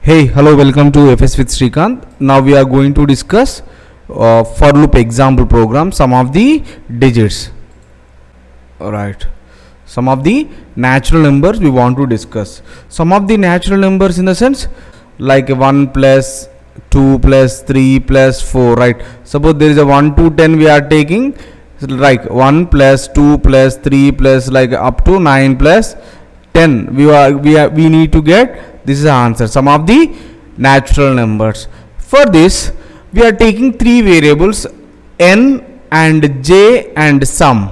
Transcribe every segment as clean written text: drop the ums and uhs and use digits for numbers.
Hey, hello, welcome to FS with Srikanth. Now we are going to discuss for loop example program, some of the digits. Alright, some of the natural numbers we want to discuss. Some of the natural numbers in the sense like 1 plus 2 plus 3 plus 4, right? Suppose there is a 1 to 10 we are taking, like 1 plus 2 plus 3 plus like up to 9 plus 10. We need to get this is the answer, some of the natural numbers. For this we are taking three variables, n and j and sum.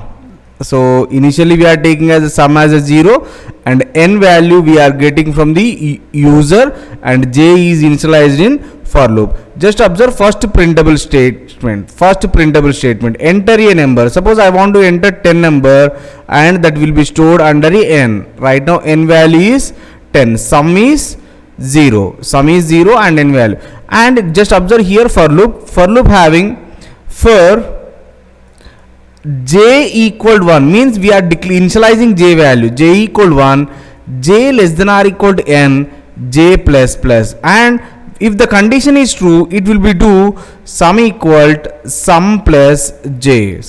So initially we are taking as a sum as a 0 and n value we are getting from the user and j is initialized in for loop. Just observe first printable statement. Enter a number. Suppose I want to enter 10 number and that will be stored under a n. Right now n value is 10, sum is 0 and n value. And just observe here for loop having for j equal 1 means we are initializing j value, j equal 1, j less than or equal to n, j plus plus, and if the condition is true it will be do sum equal sum plus j, and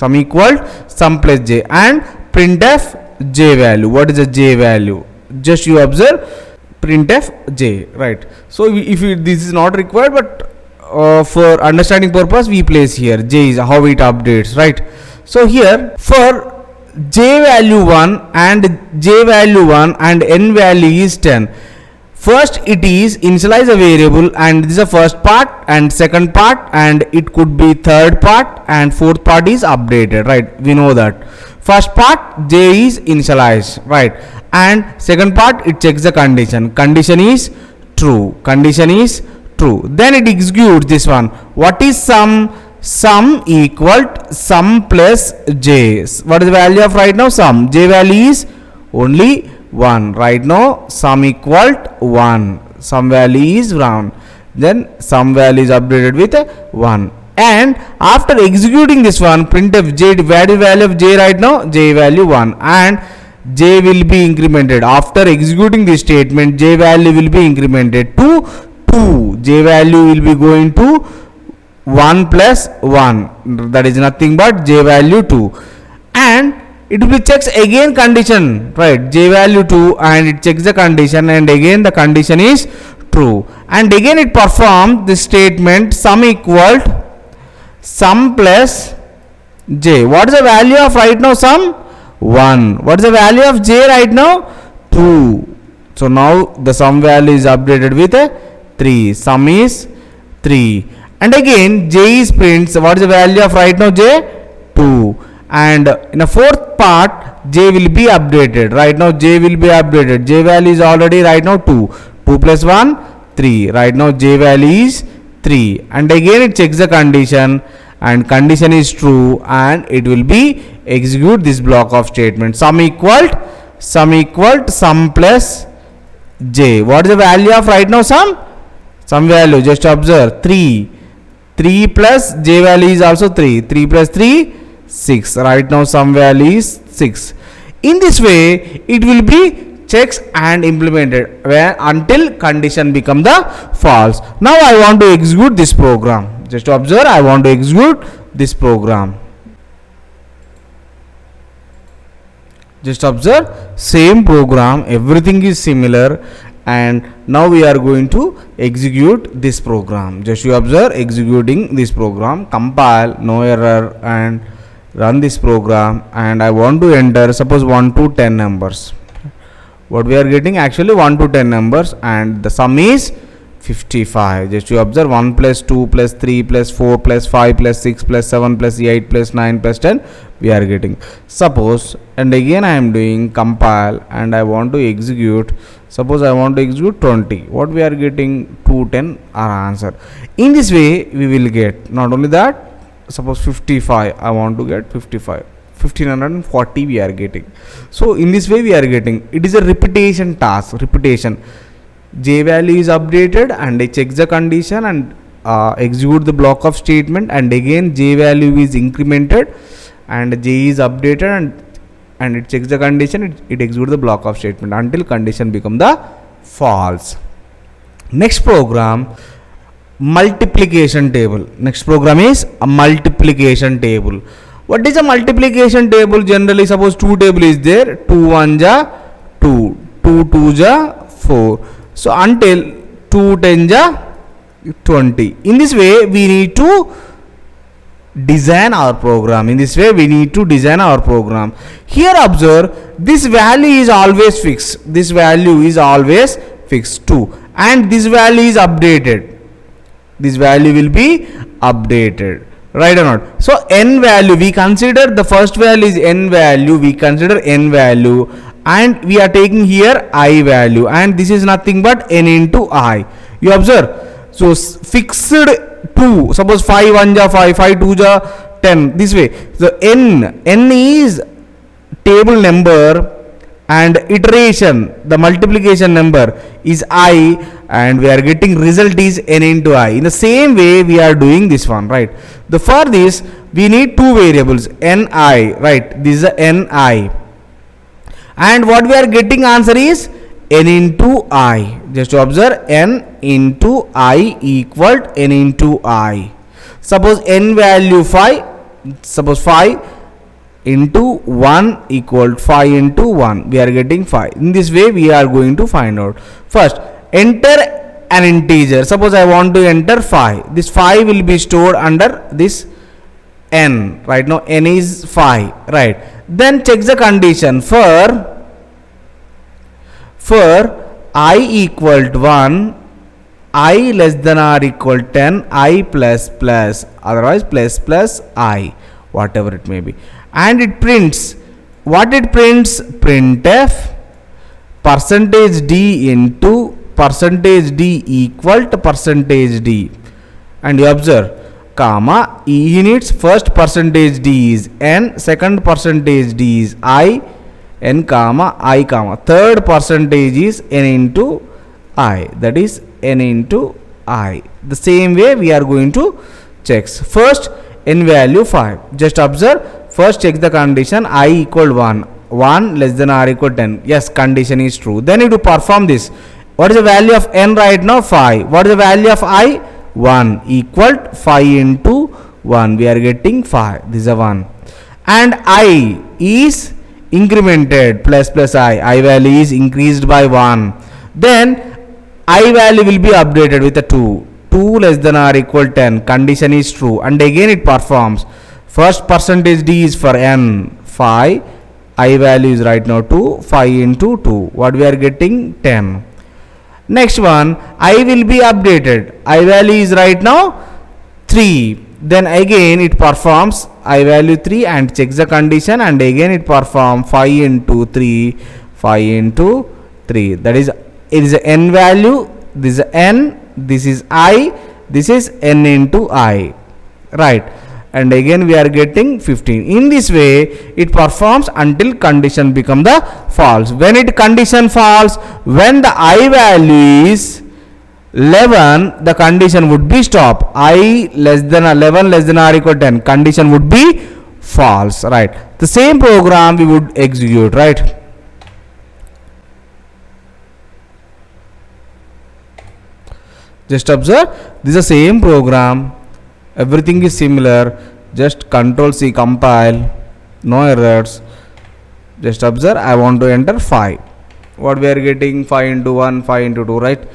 printf j value. What is the j value? Just you observe printf j, right? So if this is not required, but for understanding purpose we place here j is how it updates, right? So here for j value 1 and n value is 10, first it is initialize a variable and this is the first part and second part and it could be third part and fourth part is updated, right? We know that first part j is initialized, right? And second part it checks the condition is true, then it executes this one. What is sum equal sum plus j. What is the value of right now sum? J value is only 1. Right now sum equal 1, sum value is round, then sum value is updated with 1. And after executing this one, printf j, value of j right now, j value 1, and j will be incremented. After executing this statement, j value will be incremented to 2. J value will be going to 1 plus 1, that is nothing but j value 2, and it will be checks again condition, right? J value 2 and it checks the condition and again the condition is true, and again it performs this statement sum equal sum plus j. What is the value of right now sum? 1. What is the value of j right now? 2. So now the sum value is updated with 3, sum is 3, and again j is prints. What is the value of right now j? 2, and in the fourth part j will be updated. Right now j will be updated, j value is already right now 2 plus 1 3, right now j value is 3, and again it checks the condition and condition is true and it will be execute this block of statement sum equal sum plus j. What is the value of right now sum value? Just observe 3 plus j value is also 3 plus 3 6. Right now sum value is 6. In this way it will be checks and implemented until condition become the false. Now I want to execute this program. Just observe, I want to execute this program. Just observe, same program, everything is similar, and now we are going to execute this program. Just you observe executing this program, compile, no error, and run this program, and I want to enter suppose 1 to 10 numbers. What we are getting actually 1 to 10 numbers and the sum is 55. Just you observe 1 plus 2 plus 3 plus 4 plus 5 plus 6 plus 7 plus 8 plus 9 plus 10 we are getting. Suppose, and again I am doing compile and I want to execute. Suppose I want to execute 20. What we are getting? 210 our answer. In this way we will get not only that, suppose 55 I want to get 55, 1540 we are getting. So in this way we are getting, it is a repetition task, j value is updated and it checks the condition and execute the block of statement, and again j value is incremented and j is updated and it checks the condition, it executes the block of statement until condition become the false. Next program, multiplication table. Next program is a multiplication table. What is a multiplication table? Generally, suppose two table is there, 2 1 ja 2, 2 2 ja 4. So until 2 10 ja 20. In this way, we need to design our program. In this way, we need to design our program. Here observe, this value is always fixed. This value is always fixed too, and this value is updated. This value will be updated, right or not? So n value, we consider the first value is n value, we consider n value, and we are taking here I value, and this is nothing but n into I. You observe, so fixed 2, suppose 5 1 ja 5, 5 2 ja 10, this way. So n is table number, and iteration, the multiplication number is I, and we are getting result is n into I. In the same way, we are doing this one, right? For this, we need two variables, ni, right? This is a ni, and what we are getting answer is n into I. Just to observe, n into I equal n into I. Suppose n value 5, suppose 5 into 1 equal 5 into 1, we are getting 5. In this way, we are going to find out. First, enter an integer. Suppose I want to enter 5. This 5 will be stored under this n, right? Now n is 5, right? Then check the condition. For I equal to 1, I less than or equal 10, I plus plus, otherwise plus plus I, whatever it may be. And it prints, what it prints? Printf percentage d into percentage d equal to percentage d. And you observe, comma, e units, first percentage d is n, second percentage d is I, n comma I comma, third percentage is n into I, that is n into I. The same way we are going to check. First, n value 5. Just observe, first check the condition, I equal 1, 1 less than or equal 10. Yes, condition is true. Then you to perform this. What is the value of n right now? 5. What is the value of I? 1 equal 5 into 1. We are getting 5. This is a 1. And I is incremented, plus plus I value is increased by 1. Then I value will be updated with a 2. 2 less than or equal 10. Condition is true. And again it performs. First percentage d is for n, 5. I value is right now 2. 5 into 2. What we are getting? 10. Next one, I will be updated. I value is right now 3. Then again it performs I value 3 and checks the condition, and again it performs 5 into 3. 5 into 3. That is, it is a n value. This is n. This is I. This is n into I. Right. And again we are getting 15. In this way it performs until condition become the false. When it condition false, when the I value is 11, the condition would be stop. I less than 11 less than or equal 10, condition would be false, right? The same program we would execute, right? Just observe, this is the same program. Everything is similar. Just Control C, compile, no errors. Just observe, I want to enter 5. What we are getting? 5 into 1, 5 into 2, right?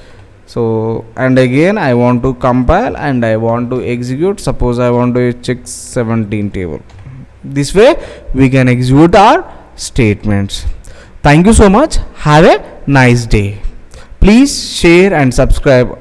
So, and again I want to compile and I want to execute. Suppose I want to check 17 table. This way we can execute our statements. Thank you so much. Have a nice day. Please share and subscribe